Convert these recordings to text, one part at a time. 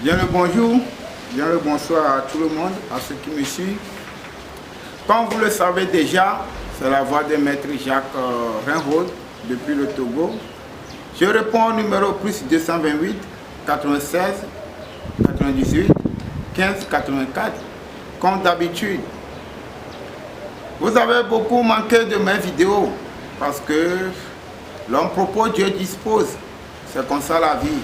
Bien le bonjour, bien le bonsoir à tout le monde, à ceux qui me suivent. Comme vous le savez déjà, c'est la voix de Maître Jacques Rinrod depuis le Togo. Je réponds au numéro plus 228 96 98 15 84 comme d'habitude. Vous avez beaucoup manqué de mes vidéos parce que l'homme propose, Dieu dispose. C'est comme ça la vie.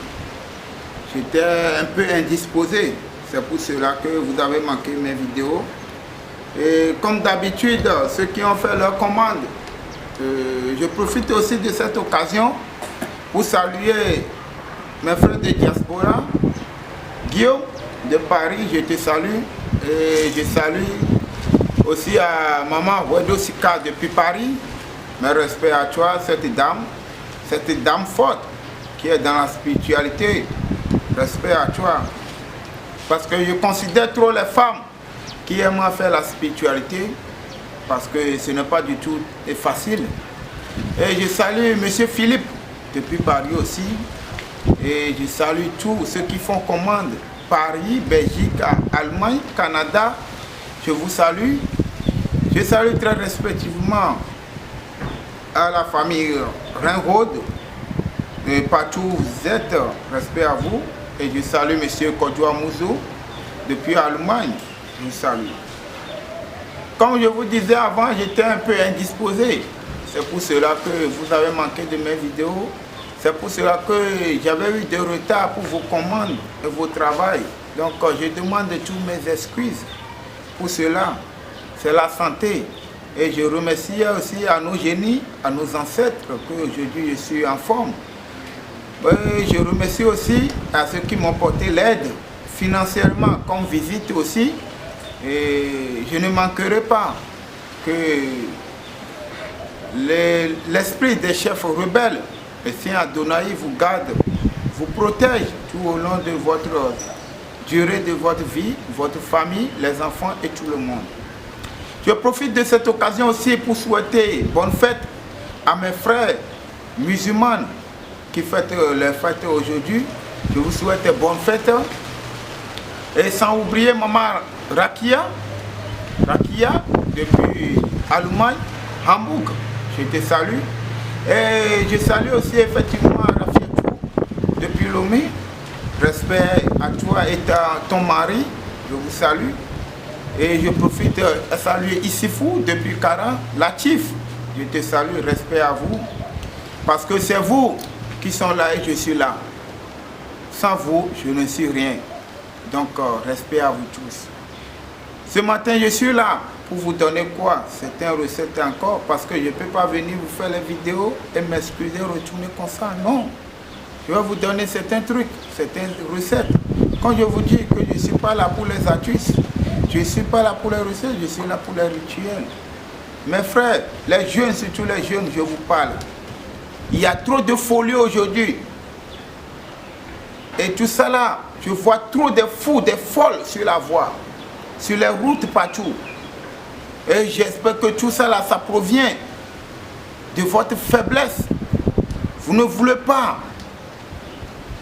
J'étais un peu indisposé. C'est pour cela que vous avez manqué mes vidéos. Et comme d'habitude, ceux qui ont fait leur commande, je profite aussi de cette occasion pour saluer mes frères de diaspora. Guillaume de Paris, je te salue. Et je salue aussi à maman Wedo Sika depuis Paris. Mes respects à toi, cette dame forte qui est dans la spiritualité. Respect à toi. Parce que je considère trop les femmes qui aiment faire la spiritualité. Parce que ce n'est pas du tout facile. Et je salue M. Philippe depuis Paris aussi. Et je salue tous ceux qui font commande. Paris, Belgique, Allemagne, Canada. Je vous salue. Je salue très respectivement à la famille Rinrod. Et partout où vous êtes, respect à vous. Et je salue M. Kodjoa Mouzo depuis Allemagne. Je vous salue. Comme je vous disais avant, j'étais un peu indisposé. C'est pour cela que vous avez manqué de mes vidéos. C'est pour cela que j'avais eu des retards pour vos commandes et vos travails. Donc je demande toutes mes excuses pour cela. C'est la santé. Et je remercie aussi à nos génies, à nos ancêtres, qu'aujourd'hui je suis en forme. Et je remercie aussi à ceux qui m'ont porté l'aide financièrement, comme visite aussi. Et je ne manquerai pas que l'esprit des chefs rebelles, le Seigneur Adonai vous garde, vous protège tout au long de votre durée de votre vie, votre famille, les enfants et tout le monde. Je profite de cette occasion aussi pour souhaiter bonne fête à mes frères musulmans qui fêtent les fêtes aujourd'hui. Je vous souhaite bonne fête. Et sans oublier maman Rakia depuis Allemagne, Hambourg. Je te salue. Et je salue aussi effectivement Rafiatou depuis Lomé. Respect à toi et à ton mari. Je vous salue. Et je profite à saluer Issifou depuis Kara, Latif. Je te salue, respect à vous. Parce que c'est vous qui sont là et je suis là. Sans vous, je ne suis rien. Donc, respect à vous tous. Ce matin, je suis là pour vous donner quoi? C'est une recette encore, parce que je ne peux pas venir vous faire les vidéos et m'excuser, retourner comme ça. Non. Je vais vous donner certains trucs, certaines recettes. Quand je vous dis que je ne suis pas là pour les astuces, je ne suis pas là pour les recettes, je suis là pour les rituels. Mes frères, les jeunes, surtout les jeunes, je vous parle. Il y a trop de folie aujourd'hui. Et tout ça là, je vois trop de fous, de folles sur la voie, sur les routes partout. Et j'espère que tout ça là, ça provient de votre faiblesse. Vous ne voulez pas.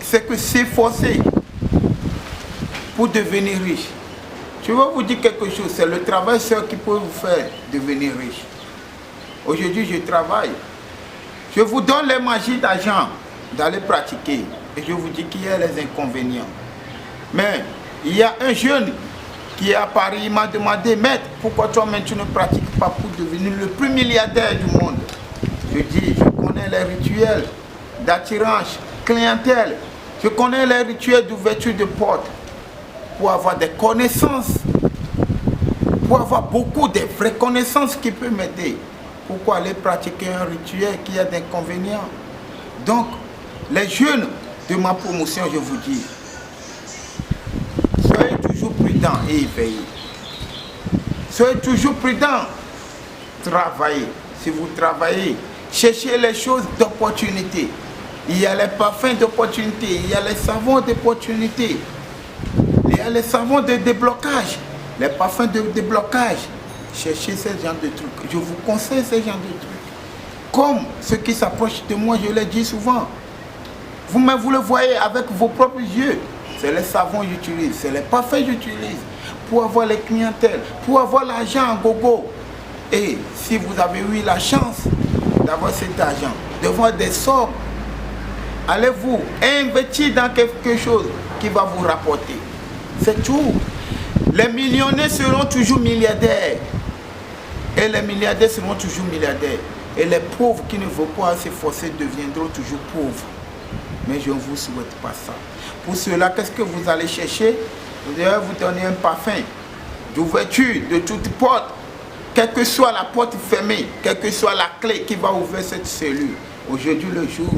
C'est que c'est forcé pour devenir riche. Je vais vous dire quelque chose, c'est le travail seul qui peut vous faire devenir riche. Aujourd'hui, je travaille. Je vous donne les magies d'argent d'aller pratiquer. Et je vous dis qu'il y a les inconvénients. Mais il y a un jeune qui est à Paris, il m'a demandé, maître, pourquoi toi-même tu ne pratiques pas pour devenir le plus milliardaire du monde? Je dis, je connais les rituels d'attirance, clientèle. Je connais les rituels d'ouverture de porte. Pour avoir des connaissances, pour avoir beaucoup de vraies connaissances qui peuvent m'aider. Pourquoi aller pratiquer un rituel qui a d'inconvénients? Donc, les jeunes de ma promotion, je vous dis, soyez toujours prudents et éveillés. Soyez toujours prudents. Travaillez. Si vous travaillez, cherchez les choses d'opportunité. Il y a les parfums d'opportunité, il y a les savons d'opportunité. Il y a les savons de déblocage, les parfums de déblocage. Cherchez ce genre de trucs. Je vous conseille ce genre de trucs. Comme ceux qui s'approchent de moi, je le dis souvent. Vous-même, vous le voyez avec vos propres yeux. c'est les savons que j'utilise, c'est les parfums que j'utilise pour avoir les clientèles, pour avoir l'argent en gogo. Et si vous avez eu la chance d'avoir cet argent, de voir des sommes, allez-vous investir dans quelque chose qui va vous rapporter. C'est tout. Les millionnaires seront toujours milliardaires. Et les milliardaires seront toujours milliardaires. Et les pauvres qui ne vont pas s'efforcer deviendront toujours pauvres. Mais je ne vous souhaite pas ça. Pour cela, qu'est-ce que vous allez chercher? Vous allez vous donner un parfum d'ouverture de toute porte. Quelle que soit la porte fermée, quelle que soit la clé qui va ouvrir cette cellule. Aujourd'hui, le jour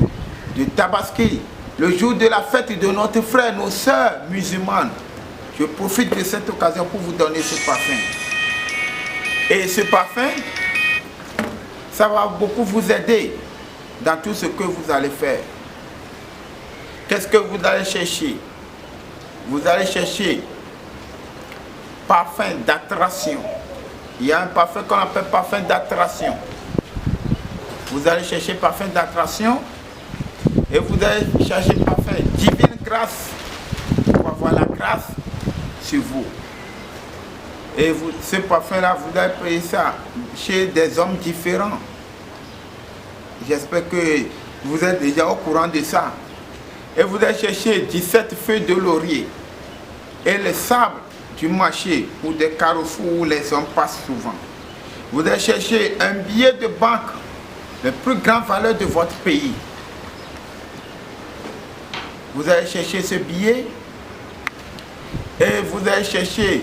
de Tabaski, le jour de la fête de notre frère, nos sœurs musulmanes. Je profite de cette occasion pour vous donner ce parfum. Et ce parfum, ça va beaucoup vous aider dans tout ce que vous allez faire. Qu'est-ce que vous allez chercher? Vous allez chercher parfum d'attraction. Il y a un parfum qu'on appelle parfum d'attraction. Vous allez chercher parfum d'attraction et vous allez chercher parfum divine grâce pour avoir la grâce sur vous. Et vous, ce parfum-là, vous allez payer ça chez des hommes différents. J'espère que vous êtes déjà au courant de ça. Et vous allez chercher 17 feuilles de laurier et le sable du marché ou des carrefours où les hommes passent souvent. Vous allez chercher un billet de banque, la plus grande valeur de votre pays. Vous allez chercher ce billet et vous allez chercher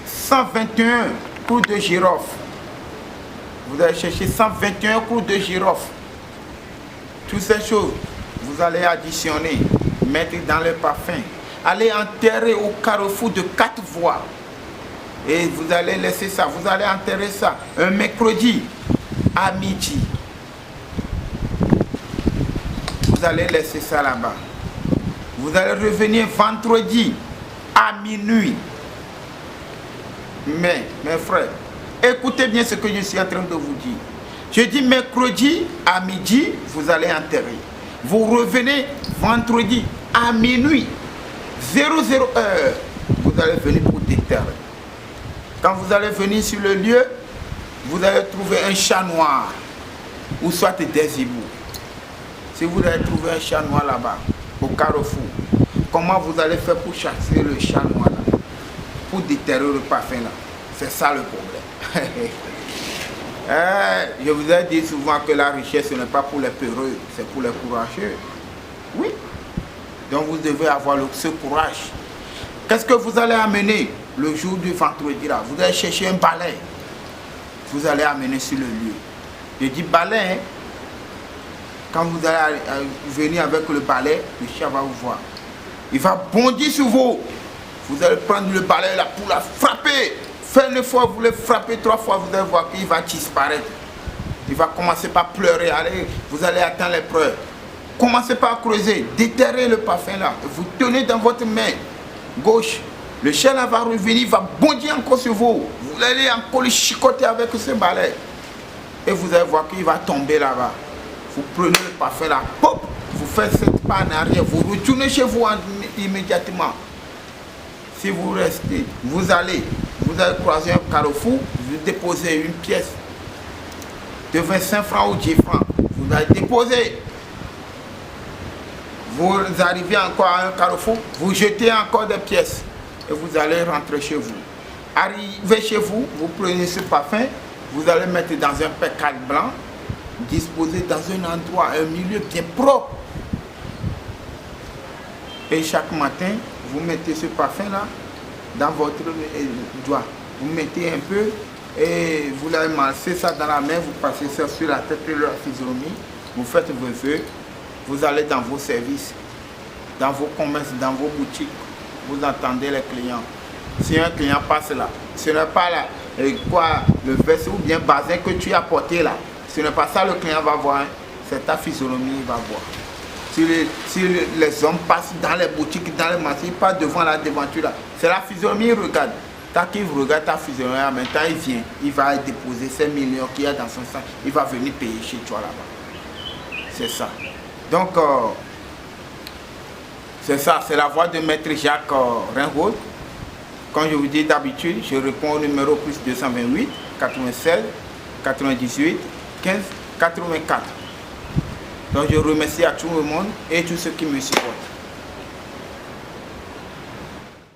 121 coups de girofle. Vous allez chercher 121 coups de girofle. Toutes ces choses, vous allez additionner, mettre dans le parfum. Allez enterrer au carrefour de 4 voies. Et vous allez laisser ça, vous allez enterrer ça un mercredi à midi. Vous allez laisser ça là-bas. Vous allez revenir vendredi à minuit. Mais, mes frères, écoutez bien ce que je suis en train de vous dire. Je dis mercredi à midi, vous allez enterrer. Vous revenez vendredi à minuit, 00 heure, vous allez venir pour déterrer. Quand vous allez venir sur le lieu, vous allez trouver un chat noir ou soit des hiboux. Si vous allez trouver un chat noir là-bas, au carrefour, comment vous allez faire pour chasser le chat noir là, pour déterrer le parfum là? C'est ça le problème. Je vous ai dit souvent que la richesse ce n'est pas pour les peureux, c'est pour les courageux. Oui. Donc vous devez avoir ce courage. Qu'est-ce que vous allez amener le jour du vendredi là? Vous allez chercher un balai. Vous allez amener sur le lieu. Je dis balai, hein? Quand vous allez venir avec le balai, le chat va vous voir. Il va bondir sur vous. Vous allez prendre le balai là pour la frapper. Faites une fois, vous le frappez 3 fois, vous allez voir qu'il va disparaître. Il va commencer par pleurer. Allez, vous allez atteindre les preuves. Commencez par creuser, déterrez le parfum là. Vous tenez dans votre main gauche. Le chien là va revenir, il va bondir encore sur vous. Vous allez encore le chicoter avec ce balai. Et vous allez voir qu'il va tomber là-bas. Vous prenez le parfum là, pop, vous faites cette pas en arrière, vous retournez chez vous immédiatement. Si vous restez, vous allez croiser un carrefour, vous déposez une pièce de 25 francs ou 10 francs. Vous allez déposer. Vous arrivez encore à un carrefour, vous jetez encore des pièces et vous allez rentrer chez vous. Arrivez chez vous, vous prenez ce parfum, vous allez mettre dans un pécal blanc, disposé dans un endroit, un milieu bien propre. Et chaque matin, vous mettez ce parfum là dans votre doigt. Vous mettez un peu et vous l'avez massé ça dans la main, vous passez ça sur la tête de la physionomie, vous faites vos vœux, vous allez dans vos services, dans vos commerces, dans vos boutiques, vous entendez les clients. Si un client passe là, ce n'est pas là, le veste ou bien bazin que tu as porté là, ce n'est pas ça le client va voir, hein. C'est ta physionomie, il va voir. Si les hommes passent dans les boutiques, dans les marchés, ils passent devant la devanture là, c'est la physionomie, il regarde. Tant qu'il regarde ta physionomie, en même temps il vient, il va déposer ces millions qu'il y a dans son sac, il va venir payer chez toi là-bas. C'est ça. Donc, C'est ça, c'est la voix de Maître Jacques Ringold. Comme je vous dis d'habitude, je réponds au numéro plus 228 96 98 15 84. Donc je remercie à tout le monde et tous ceux qui me supportent.